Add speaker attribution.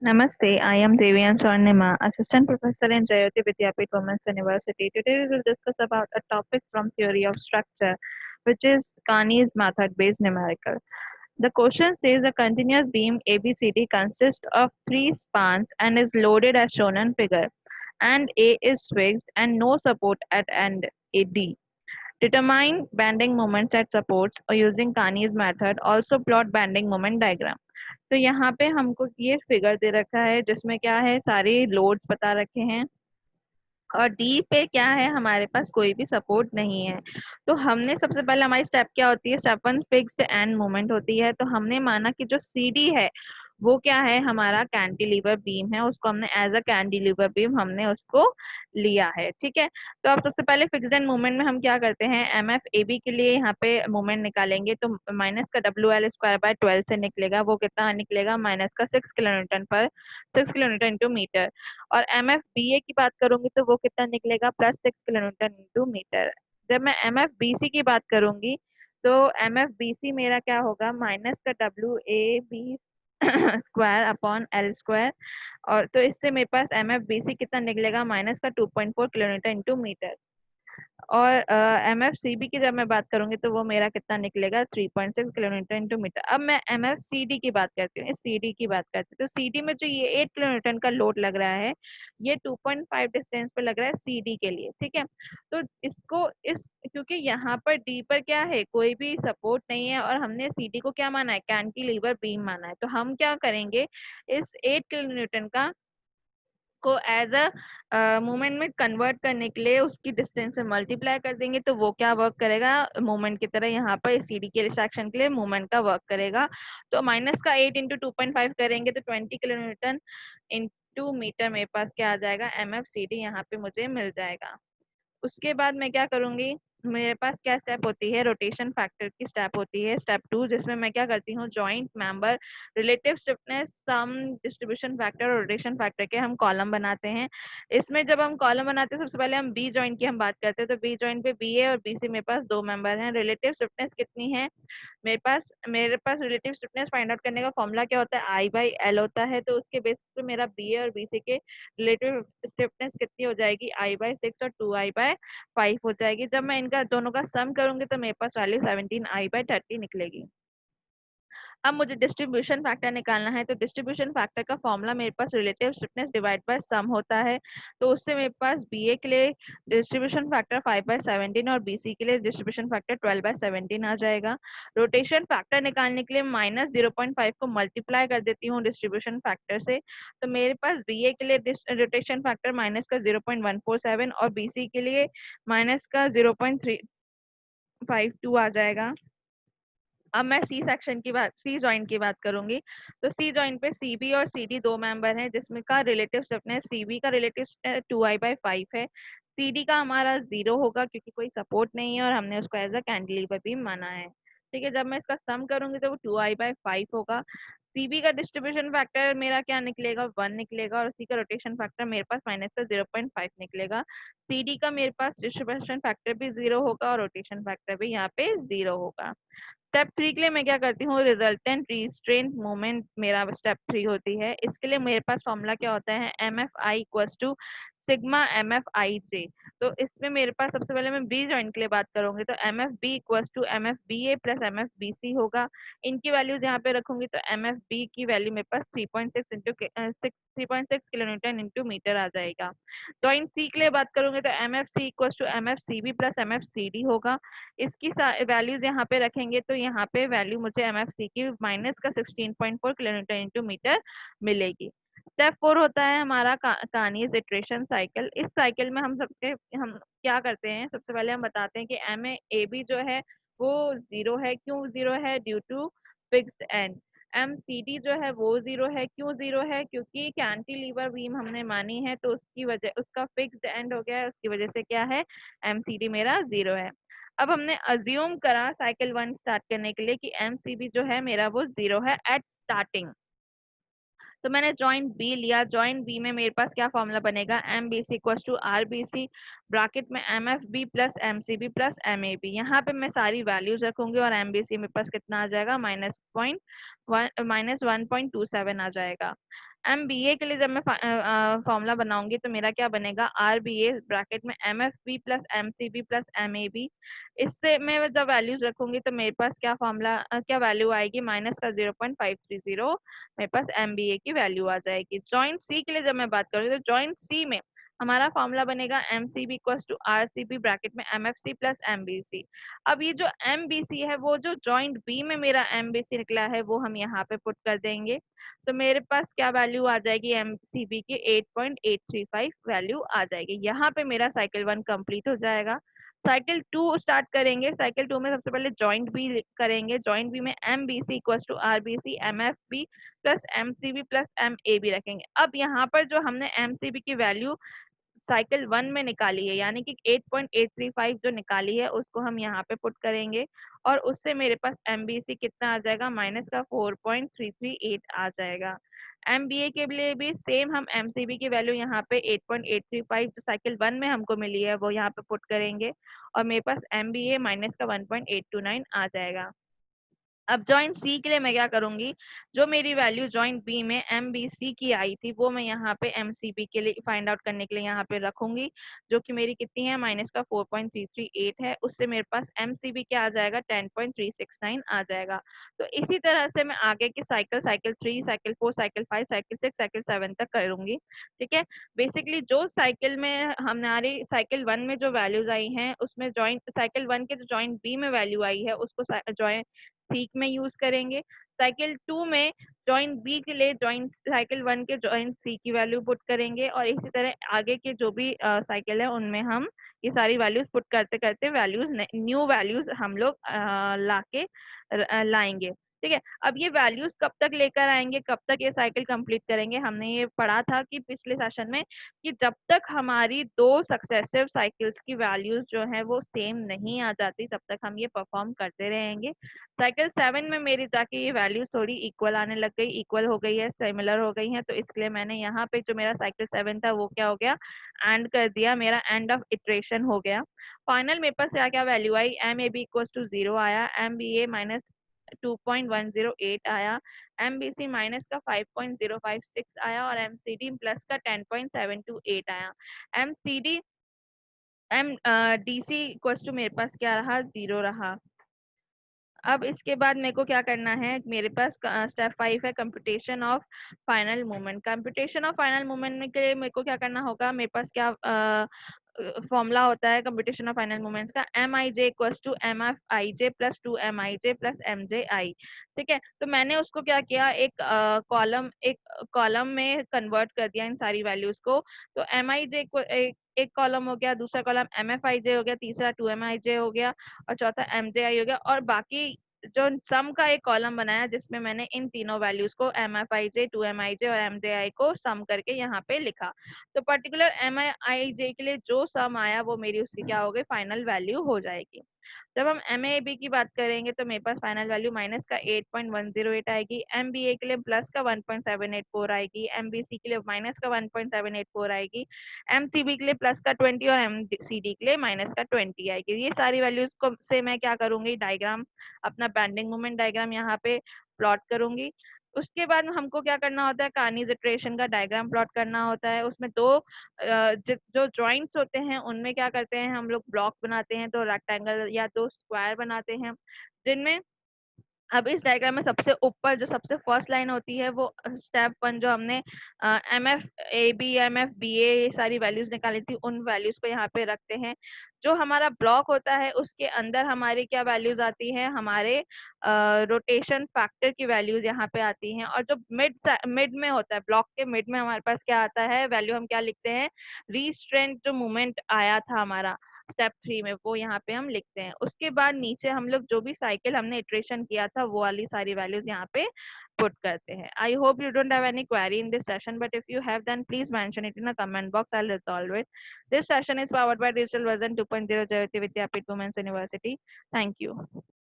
Speaker 1: Namaste, I am Devian Swarnima, Assistant Professor in Jayoti Vidyapith Women's University. Today we will discuss about a topic from theory of structure, which is Kearney's method-based numerical. The question says a continuous beam ABCD consists of three spans and is loaded as shown in figure, and A is fixed and no support at end AD. Determine bending moments at supports or using Kearney's method. Also plot bending moment diagram. तो यहाँ पे हमको ये figure दे रखा है जिसमें क्या है, सारे लोड्स बता रखे हैं और डी पे क्या है, हमारे पास कोई भी सपोर्ट नहीं है। तो हमने सबसे पहले, हमारी स्टेप क्या होती है, step one fixed end moment होती है। तो हमने माना कि जो सी डी है वो क्या है, हमारा कैंटिलीवर बीम है, उसको हमने एज अ कैंटिलीवर बीम हमने उसको लिया है। ठीक है, तो अब सबसे पहले फिक्स्ड एंड मोमेंट में हम क्या करते हैं, एम एफ ए बी के लिए यहाँ पे मोमेंट निकालेंगे। तो माइनस का डब्ल्यू एल स्क्वायर बाय 12 से निकलेगा, वो कितना निकलेगा, माइनस का 6 किलोन्यूटन पर 6 किलोन्यूटन इंटू मीटर। और एम एफ बी ए की बात करूंगी तो वो कितना निकलेगा, +6 किलोन्यूटन इंटू मीटर। जब मैं एम एफ बी सी की बात करूंगी तो एम एफ बी सी मेरा क्या होगा, माइनस का WAB square upon L square. और तो इससे मेरे पास एम एफ बी सी कितना निकलेगा, माइनस का 2.4 किलोमीटर इंटू मीटर। और एम एफ सी बी की जब मैं बात करूंगी तो वो मेरा कितना निकलेगा, 3.6 किलोमीटर इंटू मीटर। अब मैं एम एफ सी डी की बात करती हूँ, इस सी डी की बात करती हूँ। तो सी डी में जो ये 8 किलोमीटर का लोड लग रहा है, ये 2.5 डिस्टेंस पे लग रहा है सी डी के लिए। ठीक है, तो इसको इस क्योंकि यहाँ पर डी पर क्या है, कोई भी सपोर्ट नहीं है और हमने सी डी को क्या माना है, कैंटिलीवर बीम माना है। तो हम क्या करेंगे, इस 8 किलोमीटर का को एज अ मोमेंट में कन्वर्ट करने के लिए उसकी डिस्टेंस से मल्टीप्लाई कर देंगे। तो वो क्या वर्क करेगा, मोमेंट की तरह यहाँ पर सीडी के सेक्शन के लिए मोमेंट का वर्क करेगा। तो माइनस का 8 इंटू 2.5 करेंगे तो 20 किलोमीटर इंटू मीटर मेरे पास क्या आ जाएगा, एम एफ सी डी यहाँ पे मुझे मिल जाएगा। उसके बाद मैं क्या करूंगी, मेरे पास क्या स्टेप होती है, रोटेशन फैक्टर की स्टेप होती है, स्टेप 2, जिसमें मैं क्या करती हूँ, जॉइंट मेंबर रिलेटिव स्टिफनेस सम डिस्ट्रीब्यूशन फैक्टर और रोटेशन फैक्टर के हम कॉलम बनाते हैं। इसमें जब हम कॉलम बनाते हैं सबसे पहले हम बी जॉइंट की हम बात करते हैं। तो बी जॉइंट पे बी ए और बी सी मेरे पास दो मेंबर हैं। रिलेटिव स्टिफनेस कितनी है मेरे पास रिलेटिव स्टिफनेस फाइंड आउट करने का फॉर्मूला क्या होता है, आई बाई एल होता है। तो उसके बेसिस पे मेरा बी ए और बी सी के रिलेटिव स्टिफनेस कितनी हो जाएगी, I/6 और 2I/5 हो जाएगी। जब मैं इनका दोनों का सम करूंगी तो मेरे पास वैल्यू 17I/30 निकलेगी। अब मुझे डिस्ट्रीब्यूशन फैक्टर निकालना है। तो डिस्ट्रीब्यूशन फैक्टर का फॉर्मूला मेरे पास रिलेटिव स्टिफनेस डिवाइड बाय सम होता है। तो उससे मेरे पास बीए के लिए डिस्ट्रीब्यूशन फैक्टर 5/17 और बीसी के लिए डिस्ट्रीब्यूशन फैक्टर 12/17 आ जाएगा। रोटेशन फैक्टर निकालने के लिए -0.5 को मल्टीप्लाई कर देती हूँ डिस्ट्रीब्यूशन फैक्टर से। तो मेरे पास बीए के लिए रोटेशन फैक्टर माइनस का 0.147 और बीसी के लिए माइनस का 0.352 आ जाएगा। अब मैं सी जॉइंट की बात करूंगी। तो सी जॉइंट पे सी बी और सी डी दो मेंबर हैं, जिसमें का रिलेटिव स्टिफनेस सी बी का रिलेटिव 2I/5 है। सी डी का हमारा 0 होगा क्योंकि कोई सपोर्ट नहीं है और हमने उसको एज अ कैंटिलीवर बीम माना है। ठीक है, जब मैं इसका सम करूंगी तो वो 2I/5 होगा। सीबी का डिस्ट्रीब्यूशन फैक्टर मेरा क्या निकलेगा, 1 निकलेगा। और उसी का रोटेशन फैक्टर मेरे पास माइनस का 0.5 निकलेगा। सीडी का मेरे पास डिस्ट्रीब्यूशन फैक्टर भी 0 होगा और रोटेशन फैक्टर भी यहाँ पे 0 होगा। स्टेप 3 के लिए मैं क्या करती हूँ, रिजल्टेंट रिस्ट्रेंट मोमेंट मेरा स्टेप 3 होती है। इसके लिए मेरे पास फॉर्मूला क्या होता है, M F I equals to sigma M F I J. तो इसमें मेरे पास सबसे पहले मैं बी जॉइंट के लिए बात करूंगी तो M F B equals to M F B A plus M F B C होगा। इनकी वैल्यूज यहाँ पे रखूंगी तो एम एफ बी की वैल्यू मेरे पास 3.6 किलोमीटर इंटू मीटर आ जाएगा। जॉइंट सी के लिए बात करूंगी तो M F C equals to M F C B plus M F C D होगा। इसकी वैल्यूज यहाँ पे रखेंगे तो यहाँ पे वैल्यू मुझे एम एफ सी की माइनस का 16.4 किलोमीटर इंटू मीटर मिलेगी। स्टेप 4 होता है हमारा कानीज इटरेशन साइकिल। इस साइकिल में हम क्या करते हैं, सबसे पहले हम बताते हैं कि एम ए बी जो है वो 0 है। क्यों 0 है, due to fixed end. M C D जो है वो 0 है। क्यों 0 है, क्योंकि कैंटिलीवर बीम हमने मानी है तो उसकी वजह, उसका फिक्स्ड एंड हो गया है, उसकी वजह से क्या है, एम सी डी मेरा 0 है। अब हमने अज्यूम करा साइकिल 1 स्टार्ट करने के लिए कि एम सी बी जो है मेरा वो 0 है एट स्टार्टिंग। तो मैंने जॉइंट बी लिया। जॉइंट बी में मेरे पास क्या फॉर्मूला बनेगा, M B C equal to R B C bracket में M F B plus M C B plus M A B. यहाँ पे मैं सारी वैल्यूज रखूंगी और एम बी सी मेरे पास कितना आ जाएगा, -1.27 आ जाएगा। MBA के लिए जब मैं फॉर्मूला बनाऊंगी तो मेरा क्या बनेगा, RBA ब्रैकेट में MFB plus MCB plus MAB। इससे मैं जब वैल्यूज रखूंगी तो मेरे पास क्या फॉर्मूला क्या वैल्यू आएगी, माइनस का 0.530 मेरे पास MBA की वैल्यू आ जाएगी। जॉइंट सी के लिए जब मैं बात करूँ तो जॉइंट सी में हमारा फॉर्मूला बनेगा MCB equals to RCB bracket में MFC प्लस MBC। अब ये जो MBC है वो जो जॉइंट बी में मेरा MBC निकला है वो हम यहाँ पे पुट कर देंगे, तो मेरे पास क्या वैल्यू आ जाएगी, MCB की 8.835 वैल्यू आ जाएगी। यहाँ पे मेरा साइकिल 1 कंप्लीट हो जाएगा। साइकिल 2 स्टार्ट करेंगे। साइकिल 2 में सबसे पहले जॉइंट बी करेंगे। जॉइंट बी में MBC equals to RBC MFB plus MCB plus MAB रखेंगे। अब यहाँ पर जो हमने MCB की वैल्यू साइकिल 1 में निकाली है, यानी कि 8.835 जो निकाली है उसको हम यहाँ पे पुट करेंगे, और उससे मेरे पास MBC कितना आ जाएगा, माइनस का 4.338 आ जाएगा। MBA के लिए भी सेम हम MCB की वैल्यू यहाँ पे 8.835 जो साइकिल 1 में हमको मिली है वो यहाँ पे पुट करेंगे, और मेरे पास MBA माइनस का 1.829 आ जाएगा। अब जॉइंट सी के लिए मैं क्या करूंगी, जो मेरी वैल्यू जॉइंट बी में MBC की आई थी वो मैं यहाँ पे MCB के लिए फाइंड आउट करने के लिए यहाँ पे रखूंगी, जो कि मेरी कितनी है, माइनस का 4.338 है। उससे मेरे पास MCB क्या आ जाएगा, 10.369 आ जाएगा। तो इसी तरह से मैं आगे की cycle, cycle 3, cycle 4, cycle 5, cycle 6, cycle 7 तक करूंगी। ठीक है। बेसिकली जो साइकिल में हमारी साइकिल 1 में जो वैल्यूज आई हैं उसमें जॉइंट साइकिल 1 के जो जॉइंट बी में वैल्यू आई है उसको जॉइंट सीक में यूज करेंगे। साइकिल 2 में जॉइंट बी के लिए जॉइंट साइकिल 1 के जॉइंट सी की वैल्यू पुट करेंगे, और इसी तरह आगे के जो भी साइकिल है उनमें हम ये सारी वैल्यूज पुट करते करते वैल्यूज न्यू वैल्यूज हम लोग लाके लाएंगे। ठीक है। अब ये वैल्यूज कब तक लेकर आएंगे, कब तक ये साइकिल कंप्लीट करेंगे, हमने ये पढ़ा था कि पिछले सेशन में कि जब तक हमारी दो सक्सेसिव साइकिल्स की वैल्यूज जो है वो सेम नहीं आ जाती तब तक हम ये परफॉर्म करते रहेंगे। साइकिल 7 में मेरी जाके ये वैल्यू थोड़ी इक्वल आने लग गई, इक्वल हो गई है, सिमिलर हो गई है, तो इसलिए मैंने यहाँ पे जो मेरा साइकिल 7 था वो क्या हो गया, एंड कर दिया, मेरा एंड ऑफ इटरेशन हो गया। फाइनल मेरे पास क्या क्या वैल्यू आई, MAB इक्वल टू 0 आया, MBA माइनस 2.108 आया, MBC माइनस का 5.056 आया, और MCD प्लस का 10.728 आया। MCD DC इक्वल टू मेरे पास क्या रहा, 0 रहा। अब इसके बाद मेरे को क्या करना है, मेरे पास स्टेप 5 है computation of final movement. Computation of final movement के लिए मेरे को क्या करना होगा, मेरे पास क्या फॉर्मूला होता है कंप्यूटेशन ऑफ फाइनल मूवमेंट्स का, MIJ equals to MFIJ plus 2MIJ plus MJI। ठीक है। तो मैंने उसको क्या किया, एक कॉलम में कन्वर्ट कर दिया इन सारी वैल्यूज को। तो MIJ एक कॉलम हो गया, दूसरा कॉलम MFIJ हो गया, तीसरा 2MIJ हो गया, और चौथा MJI हो गया, और बाकी जो सम का एक कॉलम बनाया जिसमें मैंने इन तीनों वैल्यूज को MFIJ 2MIJ और MJI को सम करके यहाँ पे लिखा। तो पर्टिकुलर MIJ के लिए जो सम आया वो मेरी उसकी क्या हो गई, फाइनल वैल्यू हो जाएगी। जब हम MAB की बात करेंगे तो मेरे पास फाइनल वैल्यू माइनस का 8.108 आएगी, MBA के लिए प्लस का 1.784 आएगी, MBC के लिए माइनस का 1.784 आएगी, MCB के लिए प्लस का 20 और MCD के लिए माइनस का 20 आएगी। ये सारी वैल्यूज को से मैं क्या करूंगी, डायग्राम अपना बेंडिंग मोमेंट डायग्राम यहाँ पे प्लॉट करूंगी। उसके बाद हमको क्या करना होता है, कार्नीज इटरेशन का डायग्राम प्लॉट करना होता है। उसमें दो जो जॉइंट्स होते हैं उनमें क्या करते हैं हम लोग, ब्लॉक बनाते हैं, तो रेक्टेंगल या दो स्क्वायर बनाते हैं जिनमें, अब इस डायग्राम में सबसे ऊपर जो सबसे फर्स्ट लाइन होती है वो स्टेप 1 जो हमने MFAB MFBA ये सारी वैल्यूज निकाली थी उन वैल्यूज को यहाँ पे रखते हैं। जो हमारा ब्लॉक होता है उसके अंदर हमारी क्या वैल्यूज आती हैं, हमारे रोटेशन फैक्टर की वैल्यूज यहाँ पे आती हैं। और जो मिड में होता है, ब्लॉक के मिड में हमारे पास क्या आता है वैल्यू, हम क्या लिखते हैं, रीस्ट्रेंट जो मूवमेंट आया था हमारा स्टेप 3 में वो यहाँ पे हम लिखते हैं। उसके बाद नीचे हम लोग जो भी साइकिल हमने इटरेशन किया था वो वाली सारी वैल्यूज यहाँ पे पुट करते हैं। I hope you don't have any query in this session, but if you have then please mention it in the comment box, I will resolve it. This session is powered by digital version 2.0 Jayati Vidyapeeth women's university. Thank you.